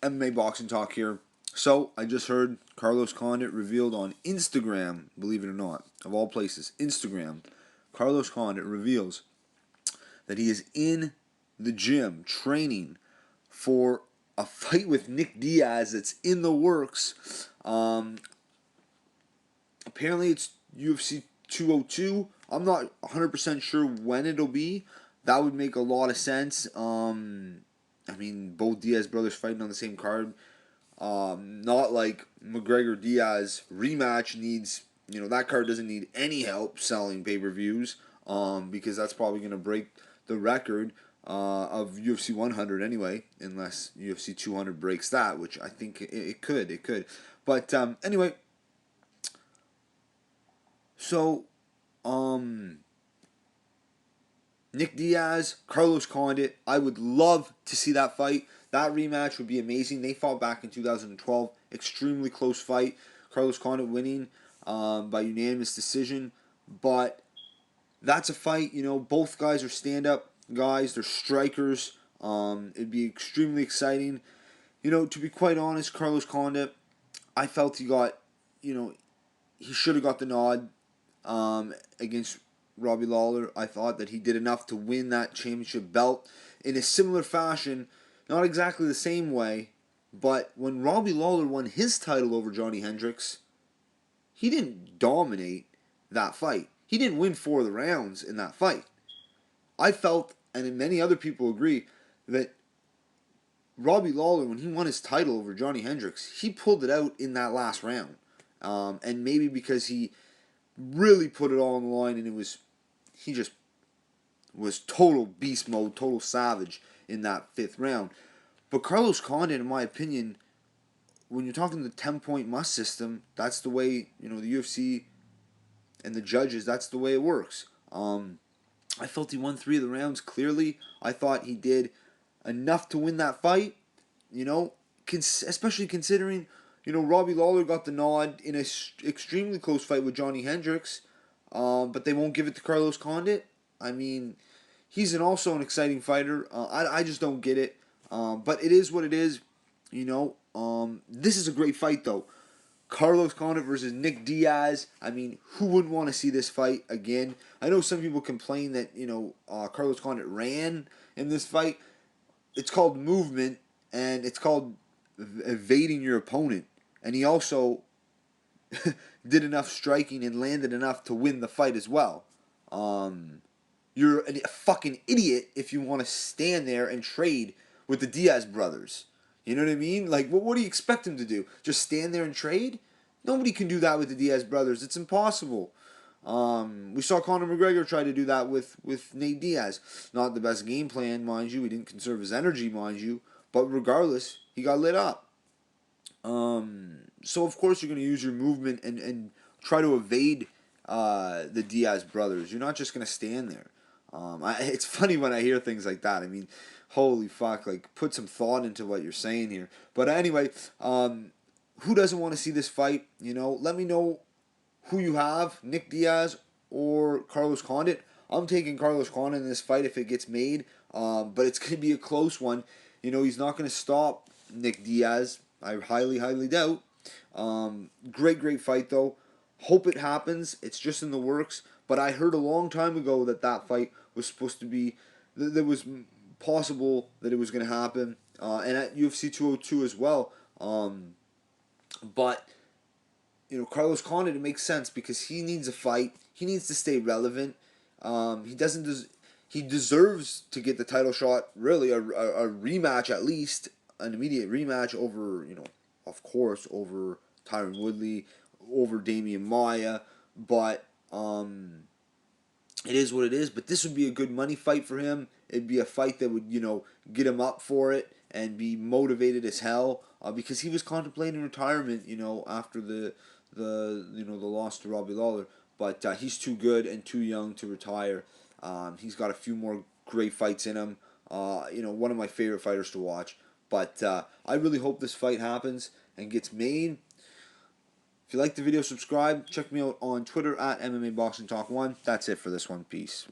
MMA Boxing Talk here. So, I just heard Carlos Condit revealed on Instagram, believe it or not, of all places, Instagram. Carlos Condit reveals that he is in the gym training for a fight with Nick Diaz that's in the works. Apparently, it's UFC 202. I'm not 100% sure when it'll be. That would make a lot of sense. I mean, both Diaz brothers fighting on the same card. Not like McGregor Diaz rematch needs, that card doesn't need any help selling pay-per-views, because that's probably going to break the record of UFC 100 anyway, unless UFC 200 breaks that, which I think it could. It could. But anyway, so Nick Diaz, Carlos Condit. I would love to see that fight. That rematch would be amazing. They fought back in 2012. Extremely close fight. Carlos Condit winning by unanimous decision. But that's a fight, both guys are stand-up guys. They're strikers. It'd be extremely exciting. To be quite honest, Carlos Condit, I felt he got, he should have got the nod against Robbie Lawler. I thought that he did enough to win that championship belt in a similar fashion, not exactly the same way, but when Robbie Lawler won his title over Johnny Hendricks, he didn't dominate that fight. He didn't win 4 of the rounds in that fight. I felt, and many other people agree, that Robbie Lawler, when he won his title over Johnny Hendricks, he pulled it out in that last round. And maybe because he really put it all on the line, and he just was total beast mode, total savage in that 5th round. But Carlos Condit, in my opinion, when you're talking the 10-point must system, that's the way, the UFC and the judges, that's the way it works. I felt he won 3 of the rounds clearly. I thought he did enough to win that fight, especially considering, Robbie Lawler got the nod in an extremely close fight with Johnny Hendricks, but they won't give it to Carlos Condit. I mean, he's also an exciting fighter. I just don't get it. But it is what it is. This is a great fight, though. Carlos Condit versus Nick Diaz. I mean, who wouldn't want to see this fight again? I know some people complain that, Carlos Condit ran in this fight. It's called movement, and it's called evading your opponent. And he also did enough striking and landed enough to win the fight as well. You're a fucking idiot if you want to stand there and trade with the Diaz brothers. You know what I mean? Like, what do you expect him to do? Just stand there and trade? Nobody can do that with the Diaz brothers. It's impossible. We saw Conor McGregor try to do that with Nate Diaz. Not the best game plan, mind you. He didn't conserve his energy, mind you. But regardless, he got lit up. So, of course, you're going to use your movement and try to evade the Diaz brothers. You're not just going to stand there. It's funny when I hear things like that. I mean, holy fuck, like, put some thought into what you're saying here. But anyway, who doesn't want to see this fight? Let me know who you have, Nick Diaz or Carlos Condit. I'm taking Carlos Condit in this fight if it gets made, but it's going to be a close one. He's not going to stop Nick Diaz. I highly, highly doubt. Great fight, though. Hope it happens. It's just in the works. But I heard a long time ago that fight was supposed to be, that was possible that it was going to happen. And at UFC 202 as well. But, Carlos Condit, it makes sense because he needs a fight. He needs to stay relevant. He deserves to get the title shot, really, a rematch at least, an immediate rematch over, of course, over Tyron Woodley, over Damian Maia. But it is what it is. But this would be a good money fight for him. It'd be a fight that would, get him up for it and be motivated as hell, because he was contemplating retirement, after the loss to Robbie Lawler. But he's too good and too young to retire. He's got a few more great fights in him. One of my favorite fighters to watch. But I really hope this fight happens and gets made. If you like the video, subscribe. Check me out on Twitter at MMA Boxing Talk 1. That's it for this one. Peace.